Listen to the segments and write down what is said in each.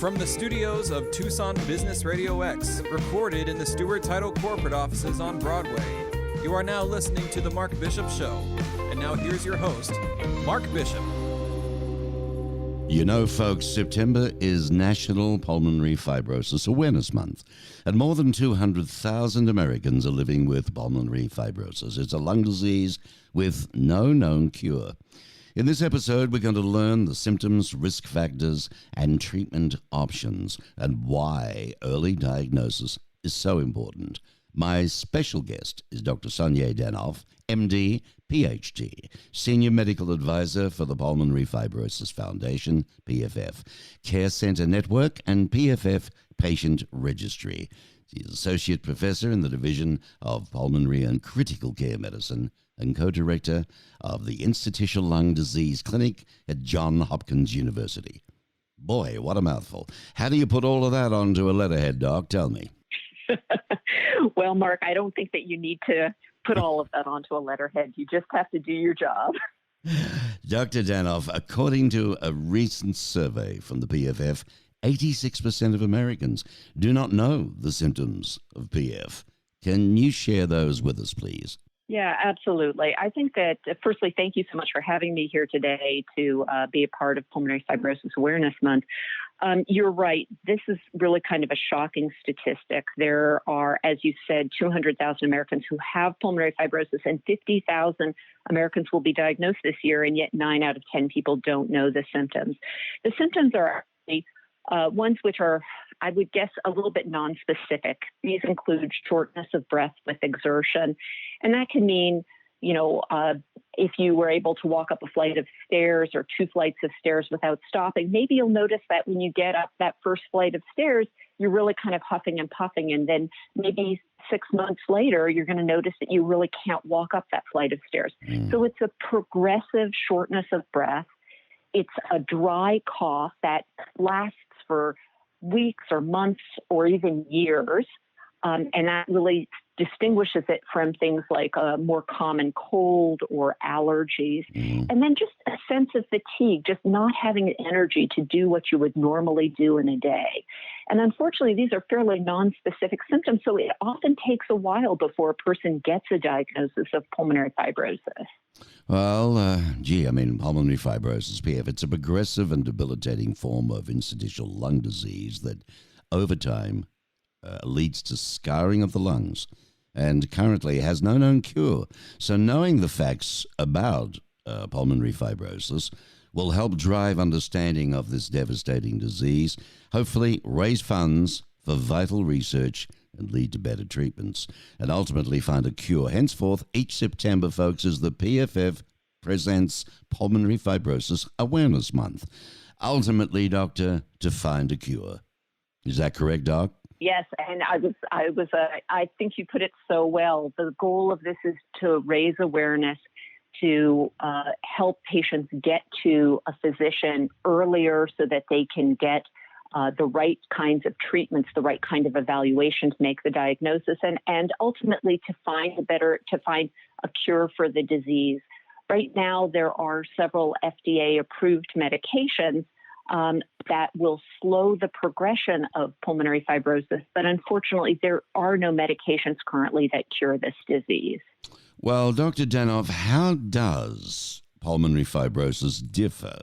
From the studios of Tucson Business RadioX, recorded in the Stewart Title corporate offices on Broadway, you are now listening to The Mark Bishop Show. And now here's your host, Mark Bishop. You know, folks, September is National Pulmonary Fibrosis Awareness Month, and more than 200,000 Americans are living with pulmonary fibrosis. It's a lung disease with no known cure. In this episode, we're going to learn the symptoms, risk factors, and treatment options, and why early diagnosis is so important. My special guest is Dr. Sonye Danoff, MD, Ph.D., Senior Medical Advisor for the Pulmonary Fibrosis Foundation, PFF, Care Center Network, and PFF Patient Registry. She's Associate Professor in the Division of Pulmonary and Critical Care Medicine and co-director of the Interstitial Lung Disease Clinic at Johns Hopkins University. Boy, what a mouthful. How do you put all of that onto a letterhead, Doc? Tell me. Well, Mark, I don't think that you need to put all of that onto a letterhead. You just have to do your job. Dr. Danoff, according to a recent survey from the PFF, 86% of Americans do not know the symptoms of PF. Can you share those with us, please? Yeah, absolutely. I think that, firstly, thank you so much for having me here today to be a part of Pulmonary Fibrosis Awareness Month. You're right. This is really kind of a shocking statistic. There are, as you said, 200,000 Americans who have pulmonary fibrosis, and 50,000 Americans will be diagnosed this year, and yet 9 out of 10 people don't know the symptoms. The symptoms are actually ones which are, I would guess, a little bit nonspecific. These include shortness of breath with exertion, and that can mean, if you were able to walk up a flight of stairs or 2 flights of stairs without stopping, maybe you'll notice that when you get up that first flight of stairs, you're really kind of huffing and puffing. And then maybe 6 months later, you're going to notice that you really can't walk up that flight of stairs. So it's a progressive shortness of breath. It's a dry cough that lasts for weeks or months or even years. And that really distinguishes it from things like a more common cold or allergies. And then just a sense of fatigue, just not having the energy to do what you would normally do in a day. And unfortunately, these are fairly nonspecific symptoms, so it often takes a while before a person gets a diagnosis of pulmonary fibrosis. Well, pulmonary fibrosis, PF, it's a progressive and debilitating form of interstitial lung disease that over time leads to scarring of the lungs and currently has no known cure. So knowing the facts about pulmonary fibrosis will help drive understanding of this devastating disease, hopefully raise funds for vital research and lead to better treatments, and ultimately find a cure. Henceforth, each September, folks, is the PFF presents Pulmonary Fibrosis Awareness Month. Ultimately, Doctor, to find a cure. Is that correct, Doc? Yes, and I think you put it so well. The goal of this is to raise awareness, to help patients get to a physician earlier so that they can get the right kinds of treatments, the right kind of evaluation to make the diagnosis, and ultimately to find a cure for the disease. Right now, there are several FDA-approved medications that will slow the progression of pulmonary fibrosis, but unfortunately, there are no medications currently that cure this disease. Well, Dr. Danoff, how does pulmonary fibrosis differ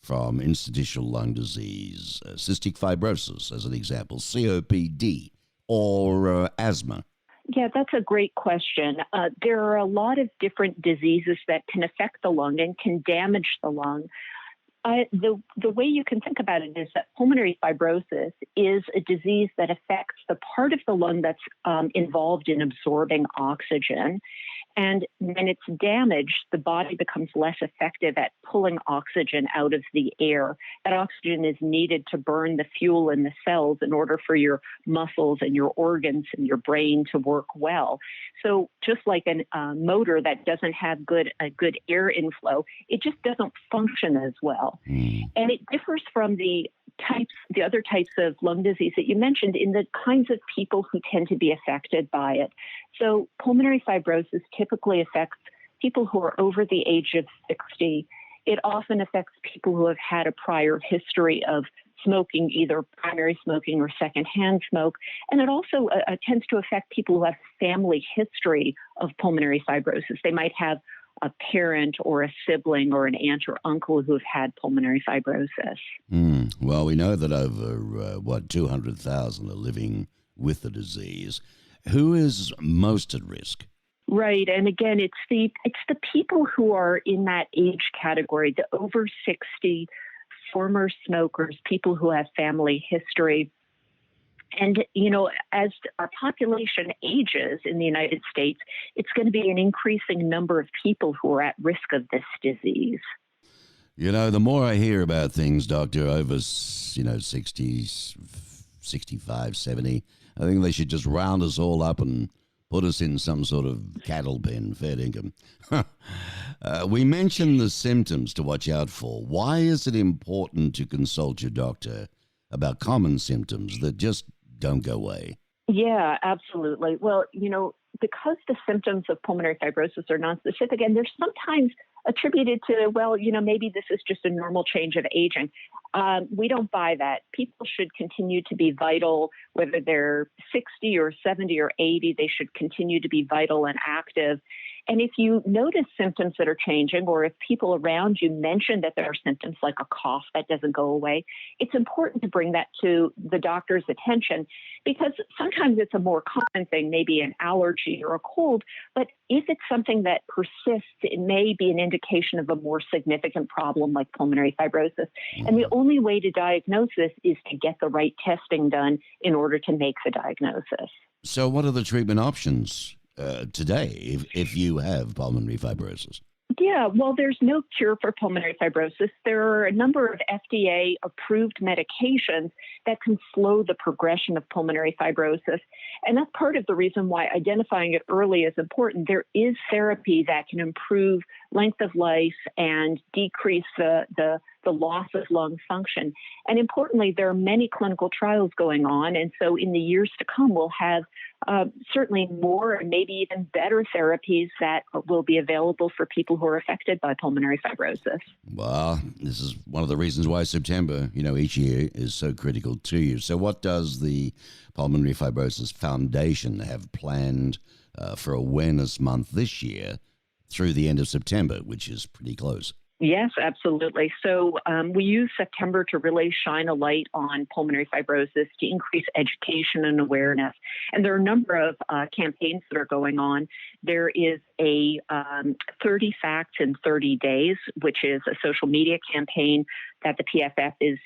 from interstitial lung disease, cystic fibrosis, as an example, COPD, or asthma? Yeah, that's a great question. There are a lot of different diseases that can affect the lung and can damage the lung. The way you can think about it is that pulmonary fibrosis is a disease that affects the part of the lung that's involved in absorbing oxygen. And when it's damaged, the body becomes less effective at pulling oxygen out of the air. That oxygen is needed to burn the fuel in the cells in order for your muscles and your organs and your brain to work well. So just like a motor that doesn't have a good air inflow, it just doesn't function as well. And it differs from the other types of lung disease that you mentioned in the kinds of people who tend to be affected by it. So pulmonary fibrosis typically affects people who are over the age of 60. It often affects people who have had a prior history of smoking, either primary smoking or secondhand smoke. And it also tends to affect people who have family history of pulmonary fibrosis. They might have a parent or a sibling or an aunt or uncle who have had pulmonary fibrosis. Well, we know that over, 200,000 are living with the disease. Who is most at risk? Right. And again, it's the people who are in that age category, the over 60, former smokers, people who have family history. And, as our population ages in the United States, it's going to be an increasing number of people who are at risk of this disease. The more I hear about things, Doctor, over, 60, 65, 70, I think they should just round us all up and put us in some sort of cattle pen, fair dinkum. We mentioned the symptoms to watch out for. Why is it important to consult your doctor about common symptoms that just don't go away? Yeah, absolutely. Well, because the symptoms of pulmonary fibrosis are nonspecific, and they're sometimes attributed to, maybe this is just a normal change of aging. We don't buy that. People should continue to be vital, whether they're 60 or 70 or 80, they should continue to be vital and active. And if you notice symptoms that are changing, or if people around you mention that there are symptoms like a cough that doesn't go away, it's important to bring that to the doctor's attention, because sometimes it's a more common thing, maybe an allergy or a cold. But if it's something that persists, it may be an indication of a more significant problem like pulmonary fibrosis. And the only way to diagnose this is to get the right testing done in order to make the diagnosis. So what are the treatment options today if you have pulmonary fibrosis? Yeah, well, there's no cure for pulmonary fibrosis. There are a number of FDA-approved medications that can slow the progression of pulmonary fibrosis. And that's part of the reason why identifying it early is important. There is therapy that can improve length of life and decrease the loss of lung function. And importantly, there are many clinical trials going on. And so in the years to come, we'll have certainly more and maybe even better therapies that will be available for people who are affected by pulmonary fibrosis. Well, this is one of the reasons why September, each year is so critical to you. So what does the Pulmonary Fibrosis Foundation have planned for Awareness Month this year through the end of September, which is pretty close? Yes, absolutely. So we use September to really shine a light on pulmonary fibrosis, to increase education and awareness. And there are a number of campaigns that are going on. There is a 30 Facts in 30 Days, which is a social media campaign that the PFF is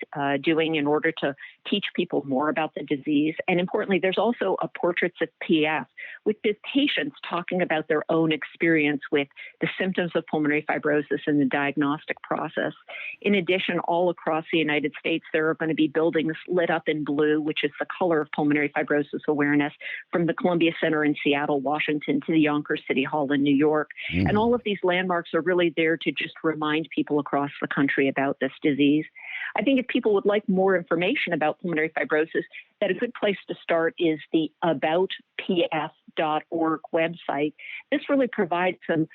doing in order to teach people more about the disease. And importantly, there's also a Portraits of PF, which is patients talking about their own experience with the symptoms of pulmonary fibrosis and the diagnostic process. In addition, all across the United States, there are going to be buildings lit up in blue, which is the color of pulmonary fibrosis awareness, from the Columbia Center in Seattle, Washington, to the Yonkers City Hall in New York. And all of these landmarks are really there to just remind people across the country about this disease. I think if people would like more information about pulmonary fibrosis, that a good place to start is the aboutpf.org website. This really provides some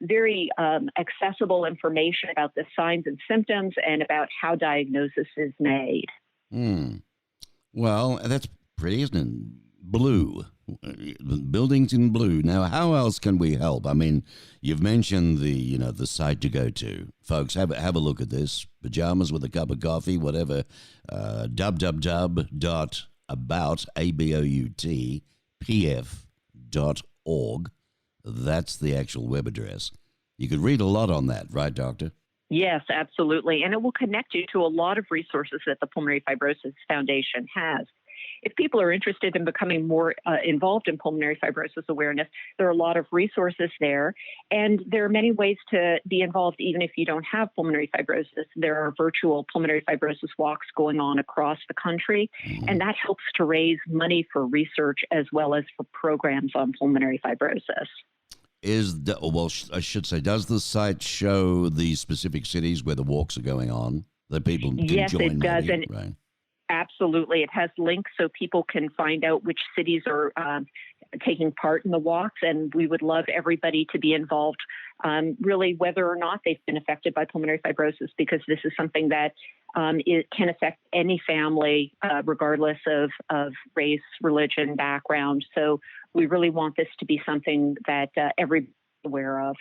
very accessible information about the signs and symptoms and about how diagnosis is made. Well, that's pretty, isn't it? Blue. Buildings in blue. Now, how else can we help? I mean, you've mentioned the site to go to. Folks, have a look at this. Pajamas with a cup of coffee, whatever. www.aboutpf.org. That's the actual web address. You could read a lot on that, right, Doctor? Yes, absolutely. And it will connect you to a lot of resources that the Pulmonary Fibrosis Foundation has. If people are interested in becoming more involved in pulmonary fibrosis awareness, there are a lot of resources there. And there are many ways to be involved even if you don't have pulmonary fibrosis. There are virtual pulmonary fibrosis walks going on across the country, and that helps to raise money for research as well as for programs on pulmonary fibrosis. I should say, does the site show the specific cities where the walks are going on that people can join? Yes, it does. Maybe, right? Absolutely. It has links so people can find out which cities are taking part in the walks, and we would love everybody to be involved, really, whether or not they've been affected by pulmonary fibrosis, because this is something that it can affect any family, regardless of race, religion, background. So we really want this to be something that everybody's aware of.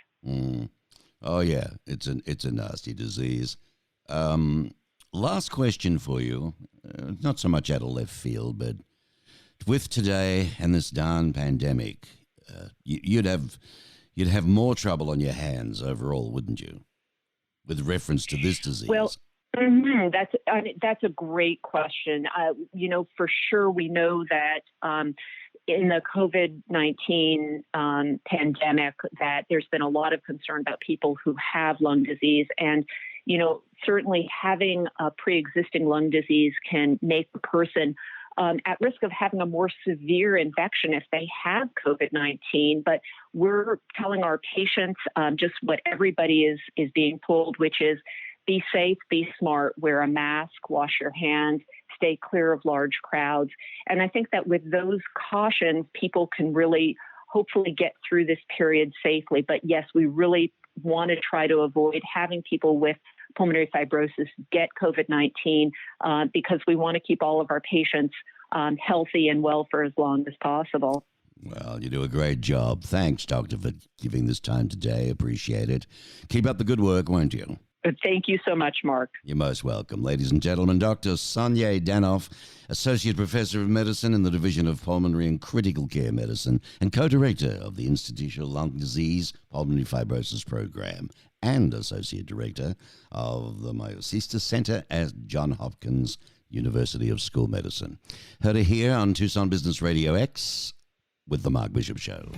Oh yeah, it's a nasty disease. Last question for you, not so much out of left field, but with today and this darn pandemic, you'd have more trouble on your hands overall, wouldn't you, with reference to this disease? Well, that's a great question. For sure, we know that in the COVID-19 pandemic, that there's been a lot of concern about people who have lung disease, and certainly having a pre-existing lung disease can make a person at risk of having a more severe infection if they have COVID-19. But we're telling our patients just what everybody is being told, which is be safe, be smart, wear a mask, wash your hands, stay clear of large crowds. And I think that with those cautions, people can really hopefully get through this period safely. But yes, we really want to try to avoid having people with pulmonary fibrosis get COVID-19 because we want to keep all of our patients healthy and well for as long as possible. Well, you do a great job. Thanks, Doctor, for giving this time today. Appreciate it. Keep up the good work, won't you? Thank you so much, Mark. You're most welcome. Ladies and gentlemen, Dr. Sonye Danoff, Associate Professor of Medicine in the Division of Pulmonary and Critical Care Medicine and Co-Director of the Institutional Lung Disease Pulmonary Fibrosis Program and Associate Director of the Myositis Center at Johns Hopkins University of School Medicine. Heard her here on Tucson Business Radio X with The Mark Bishop Show.